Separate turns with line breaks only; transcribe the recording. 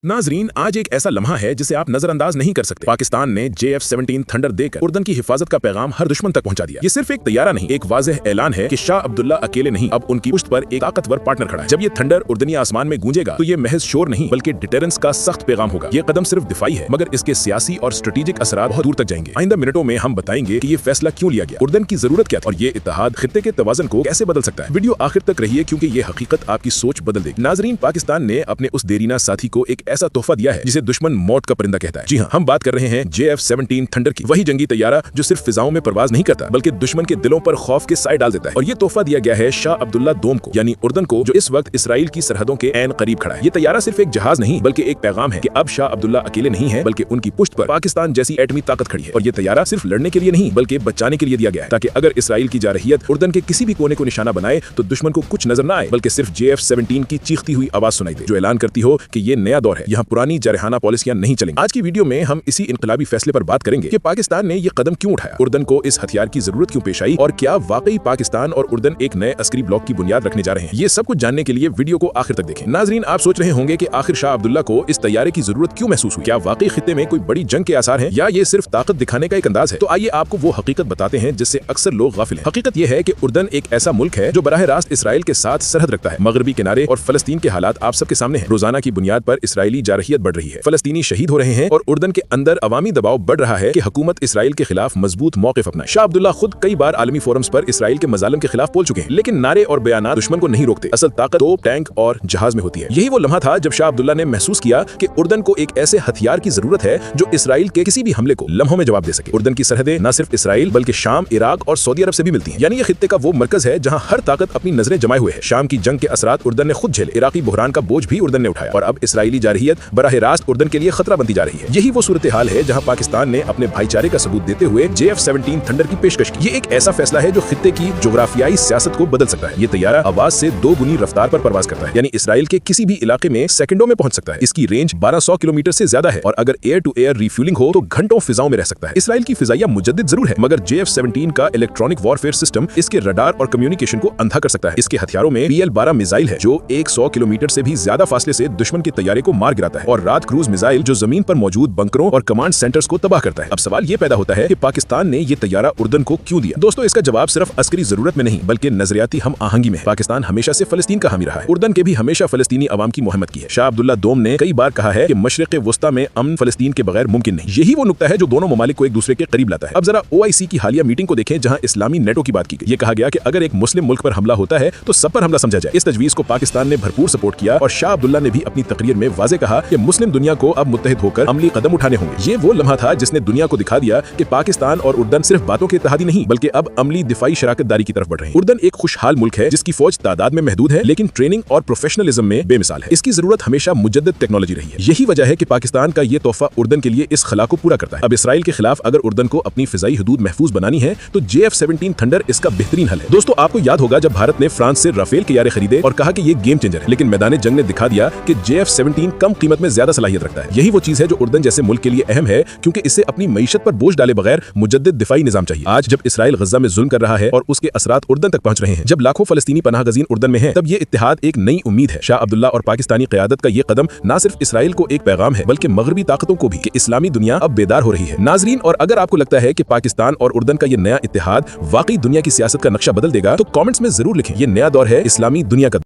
नाजरीन, आज एक ऐसा लम्हा है जिसे आप नजरअंदाज नहीं कर सकते। पाकिस्तान ने JF-17 थंडर देकर उर्दन की हिफाजत का पैगाम हर दुश्मन तक पहुंचा दिया। ये सिर्फ एक तैयारा नहीं, एक वाज़ेह ऐलान है कि शाह अब्दुल्ला अकेले नहीं, अब उनकी पुश्त पर एक ताकतवर पार्टनर खड़ा है। जब ये थंडर उर्दनी आसमान में गूंजेगा तो ये महज शोर नहीं बल्कि डिटेरेंस का सख्त पैगाम होगा। ये कदम सिर्फ दिफाई है, मगर इसके सियासी और स्ट्रेटेजिक असरात बहुत दूर तक जाएंगे। आइंदा मिनटों में हम बताएंगे कि ये फैसला क्यों लिया गया, उर्दन की जरूरत क्या थी और ये इत्तेहाद खित्ते के तवाज़ुन को कैसे बदल सकता है। वीडियो आखिर तक रहिए क्योंकि ये हकीकत आपकी सोच बदल देगी। नाजरीन, पाकिस्तान ने अपने उस देरीना साथी को एक ऐसा तोहफा दिया है जिसे दुश्मन मौत का परिंदा कहता है। जी हाँ, हम बात कर रहे हैं JF-17 थंडर की। वही जंगी तैयारा जो सिर्फ फिजाओं में परवाज नहीं करता बल्कि दुश्मन के दिलों पर खौफ के साए डाल देता है। और ये तोहफा दिया गया है शाह अब्दुल्ला दोम को, यानी उर्दन को, जो इस वक्त इसराइल की सरहदों के ऐन करीब खड़ा है। ये तैयारा सिर्फ एक जहाज नहीं बल्कि एक पैगाम है कि अब शाह अब्दुल्ला अकेले नहीं है, बल्कि उनकी पुश्त पर पाकिस्तान जैसी एटमी ताकत खड़ी है। और ये तैयारा सिर्फ लड़ने के लिए नहीं बल्कि बचाने के लिए दिया गया है, ताकि अगर इसराइल की जारहियत उर्दन के किसी भी कोने को निशाना बनाए तो दुश्मन को कुछ नजर न आए बल्कि सिर्फ JF-17 की चीखती हुई आवाज सुनाई दे, जो ऐलान करती हो कि ये नया दौर है, यहाँ पुरानी जारहाना पॉलिसियां नहीं चलेंगी। आज की वीडियो में हम इसी इनकलाबी फैसले पर बात करेंगे कि पाकिस्तान ने ये कदम क्यों उठाया, उर्दन को इस हथियार की जरूरत क्यों पेश आई और क्या वाकई पाकिस्तान और उर्दन एक नए अस्करी ब्लॉक की बुनियाद रखने जा रहे हैं। ये सब कुछ जानने के लिए वीडियो को आखिर तक देखें। नाजरीन, आप सोच रहे होंगे कि आखिर शाह अब्दुल्ला को इस तैयारे की जरूरत क्यों महसूस हुई, क्या वाकई खित्ते में कोई बड़ी जंग के आसार हैं या ये सिर्फ ताकत दिखाने का एक अंदाज है। तो आइए आपको वो हकीकत बताते हैं जिससे अक्सर लोग गाफिल हैं। हकीकत ये है कि उर्दन एक ऐसा मुल्क है जो बराह रास्त इसराइल के साथ सरहद रखता है। मगरबी किनारे और फलस्तीन के हालात आप सबके सामने हैं। रोजाना की बुनियाद पर इसराइली जारहियत बढ़ रही है, फलस्तीनी शहीद हो रहे हैं और उर्दन के अंदर अवामी दबाव बढ़ रहा है कि हुकूमत इसराइल के खिलाफ मजबूत मौक़िफ़ अपनाए। शाह अब्दुल्ला खुद कई बार आलमी फोरम्स पर इसराइल के मजालिम के खिलाफ बोल चुके हैं, लेकिन नारे और बयानात दुश्मन को नहीं रोकते। असल ताकत तोप, टैंक और जहाज में होती है। यही वो लम्हा था जब शाह अब्दुल्ला ने महसूस किया कि उर्दन को एक ऐसे हथियार की जरूरत है जो इसराइल के किसी भी हमले को लम्हों में जवाब दे सके। उर्दन की सरहदें न सिर्फ इसराइल बल्कि शाम, इराक और सऊदी अरब से भी मिलती हैं, यानी ये खित्ते का वो मरकज है जहां हर ताकत अपनी नजरें जमाए हुए है। शाम की जंग के असरात उर्दन ने खुद झेले, इराकी बहरान का बोझ भी उर्दन ने उठाया और अब इसराइली जारहियत बराह रास्त उर्दन के लिए खतरा बनती जा रही है। यही वो सूरत हाल है जहां पाकिस्तान ने अपने भाईचारे का सबूत देते हुए JF-17 थंडर की पेशकश की। ये एक ऐसा फैसला है जो खित्ते की जोग्राफियाई सियासत को बदल सकता है। ये तैयारा आवाज से 2 गुनी रफ्तार पर परवाज करता है, यानी इसराइल के किसी भी इलाके में सेकंडों में पहुंच सकता है। इसकी रेंज 1200 किलोमीटर से ज्यादा है और अगर एयर टू एयर रिफ्यूलिंग हो तो घंटों फिजाओं में रह सकता है। इसराइल की फिजाइया मुजद्दिद जरूर है, मगर JF-17 का इलेक्ट्रॉनिक वॉरफेयर सिस्टम इसके रडार और कम्युनिकेशन को अंधा कर सकता है। इसके हथियारों में PL-12 मिसाइल है जो 100 किलोमीटर से भी ज्यादा फासले से दुश्मन के तैयारे को मार गिराता है, और रात क्रूज मिसाइल जो जमीन पर मौजूद बंकरों और कमांड सेंटर्स को तबाह करता है। अब सवाल ये पैदा होता है कि पाकिस्तान ने ये तैयारा उर्दन को क्यों दिया। दोस्तों, इसका जवाब सिर्फ अस्करी जरूरत में नहीं बल्कि नजरियाती हम आहंगी में है। पाकिस्तान हमेशा से फलस्तीन का हामी रहा है, उर्दन के भी हमेशा फलस्तीनी अवाम की मोहम्मत की है। शाह अब्दुल्ला दोम ने कई बार कहा है कि मशरिक़ वुस्ता में अमन फलस्तीन के बगैर मुमकिन नहीं। यही वो नुक्ता है जो दोनों ममालिक को एक दूसरे के करीब लाता है। अब जरा OIC की हालिया मीटिंग को देखें जहां इस्लामी नेटो की बात की गई। ये कहा गया कि अगर एक मुस्लिम मुल्क पर हमला होता है तो सब पर हमला समझा जाए। इस तजवीज को पाकिस्तान ने भरपूर सपोर्ट किया और शाह अब्दुल्ला ने भी अपनी तकरीर में वाज़े कहा कि मुस्लिम दुनिया को अब मुत्तहिद होकर अमली कदम उठाने होंगे। ये वो लम्हा था जिसने दुनिया को दिखा दिया कि पाकिस्तान और उर्दन सिर्फ बातों के इत्तेहादी नहीं बल्कि अब अमली दिफाई शराकतदारी की तरफ बढ़ रहे हैं। उर्दन एक खुशहाल मुल्क है जिसकी फौज तादाद में महदूद है लेकिन ट्रेनिंग और प्रोफेशनलिज्म में बेमिसाल है। इसकी जरूरत हमेशा मुजद्दिद टेक्नोलॉजी रही है। यही वजह है कि पाकिस्तान का ये तोहफा उर्दन के लिए इस खला को पूरा करता है। अब इसराइल के खिलाफ अगर उर्दन को अपनी फिजाई हदूद महफूज बनानी है तो JF-17 थंडर इसका बेहतरीन हल है। दोस्तों, आपको याद होगा जब भारत ने फ्रांस से राफेल के यारे खरीदे और कहा कि ये गेम चेंजर है, लेकिन मैदान जंग ने दिखा दिया कि JF-17 कम कीमत में ज्यादा सलाहियत रखता है। यही वो चीज है जो उर्दन जैसे मुल्क के लिए अहम है, क्योंकि इसे अपनी मईशत पर बोझ डाले बगैर मुजद्दिद दिफाई निजाम चाहिए। आज जब इसराइल गजा में जुल्म कर रहा है और उसके असरात उर्दन तक पहुंच रहे हैं, जब लाखों फलस्तीनी पनाह गजीन उर्दन में हैं, तब ये इत्तेहाद एक नई उम्मीद है। शाह अब्दुल्ला और पाकिस्तानी क़यादत का ये कदम न सिर्फ इसराइल को एक पैगाम है बल्कि मगरबी ताकतों को भी कि इस्लामी दुनिया अब बेदार हो रही है। नाजरीन, और अगर आपको लगता है कि पाकिस्तान और उर्दन का ये नया इत्तेहाद वाकई दुनिया की सियासत का नक्शा बदल देगा तो कमेंट्स में जरूर लिखें। ये नया दौर है इस्लामी दुनिया का।